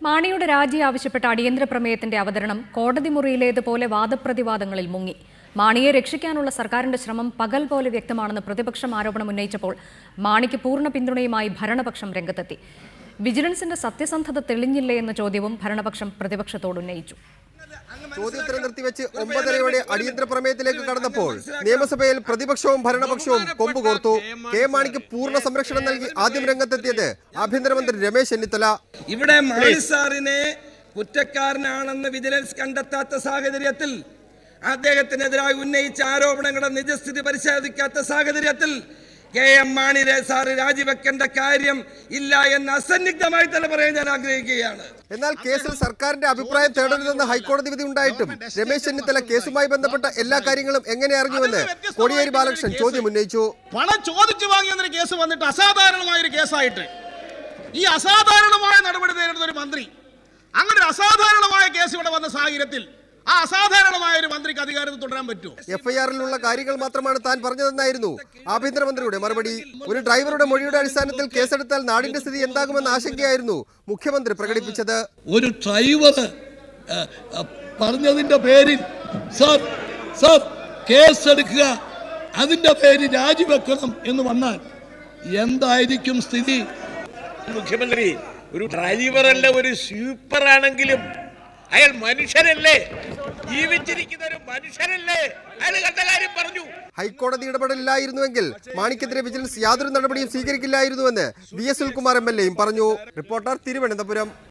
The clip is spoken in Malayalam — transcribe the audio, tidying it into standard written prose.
മാണിയുടെ രാജി ആവശ്യപ്പെട്ട അടിയന്തര പ്രമേയത്തിന്റെ അവതരണം കോടതി മുറിയിലേതുപോലെ വാദപ്രതിവാദങ്ങളിൽ മുങ്ങി. മാണിയെ രക്ഷിക്കാനുള്ള സർക്കാരിന്റെ ശ്രമം പകൽ പോലെ വ്യക്തമാണെന്ന് പ്രതിപക്ഷം ആരോപണം ഉന്നയിച്ചപ്പോൾ മാണിക്ക് പൂർണ്ണ പിന്തുണയുമായി ഭരണപക്ഷം രംഗത്തെത്തി. വിജിലൻസിന്റെ സത്യസന്ധത തെളിഞ്ഞില്ലേ എന്ന ചോദ്യവും ഭരണപക്ഷം പ്രതിപക്ഷത്തോട് ഉന്നയിച്ചു. ചോദ്യോത്തരം നിർത്തിവെച്ച് 9:30 അടിയന്തര പ്രമേയത്തിലേക്ക് കടന്നപ്പോൾ നിയമസഭയിൽ പ്രതിപക്ഷവും ഭരണപക്ഷവും കൊമ്പുകോർത്തു. കെ മാണിക്ക് പൂർണ്ണ സംരക്ഷണം നൽകി ആദ്യം രംഗത്തെത്തിയത് ആഭ്യന്തരമന്ത്രി രമേശ് ചെന്നിത്തല. ഇവിടെ മാണി സാറിനെ കുറ്റക്കാരനാണെന്ന് വിജിലൻസ് കണ്ടെത്താത്ത സാഹചര്യത്തിൽ, അദ്ദേഹത്തിനെതിരായി ഉന്നയിച്ച ആരോപണങ്ങളുടെ നിജസ്ഥിതി പരിശോധിക്കാത്ത സാഹചര്യത്തിൽ കെ.എം. മാണി സാറ് രാജിവെക്കേണ്ട കാര്യം ഇല്ല എന്ന് അസന്നിഗ്ധമായി തന്നെ പറയാൻ ഞാൻ ആഗ്രഹിക്കുകയാണ്. എന്നാൽ കേസിൽ സർക്കാരിന്റെ അഭിപ്രായം തേടരുതെന്ന് ഹൈക്കോടതി വിധി ഉണ്ടായിട്ടും രമേശ് ചെന്നിത്തല കേസുമായി ബന്ധപ്പെട്ട എല്ലാ കാര്യങ്ങളും എങ്ങനെ അറിഞ്ഞുവെന്ന് കോടിയേരി ബാലകൃഷ്ണൻ ചോദ്യം ഉന്നയിച്ചു. പണം ചോദിച്ചു വാങ്ങിയെന്നൊരു കേസ് വന്നിട്ട് അസാധാരണമായ ഒരു കേസായിട്ട് ഈ അസാധാരണമായ നടപടി നേരിടുന്ന ഒരു മന്ത്രി, അങ്ങനെ ഒരു അസാധാരണമായ കേസ് ഇവിടെ വന്ന സാഹചര്യത്തിൽ ആ അസാധാരണമായ ഒരു മന്ത്രിക്ക് അധികാരത്തിൽ തുടരാൻ പറ്റുമോ? എഫ്ഐആറിലുള്ള കാര്യങ്ങൾ മാത്രമാണ് താൻ പറഞ്ഞതെന്നായിരുന്നു ആഭ്യന്തരമന്ത്രിയുടെ മറുപടി. ഒരു ഡ്രൈവറുടെ മൊഴിയുടെ അടിസ്ഥാനത്തിൽ കേസെടുത്താൽ നാടിന്റെ സ്ഥിതി എന്താകുമെന്ന ആശങ്കയായിരുന്നു മുഖ്യമന്ത്രി പ്രകടിപ്പിച്ചത്. ഒരു ഡ്രൈവർ പറഞ്ഞതിന്റെ പേരിൽ കേസെടുക്കുക, അതിന്റെ പേരിൽ രാജിവെക്കണം എന്ന് വന്നാൽ എന്തായിരിക്കും സ്ഥിതി? മുഖ്യമന്ത്രി ഒരു ഡ്രൈവറല്ല, ഒരു സ്വീപ്പറാണെങ്കിലും അയാൾ മനുഷ്യരല്ലേ, ജീവിച്ചിരിക്കുന്ന ഒരു മനുഷ്യരല്ലേ, അയാൾ കണ്ട കാര്യം പറഞ്ഞു. ഹൈക്കോടതി ഇടപെടലില്ലായിരുന്നുവെങ്കിൽ മാണിക്കെതിരെ വിജിലൻസ് യാതൊരു നടപടിയും സ്വീകരിക്കില്ലായിരുന്നുവെന്ന് VS സുനിൽകുമാർ MLA യും പറഞ്ഞു. റിപ്പോർട്ടർ, തിരുവനന്തപുരം.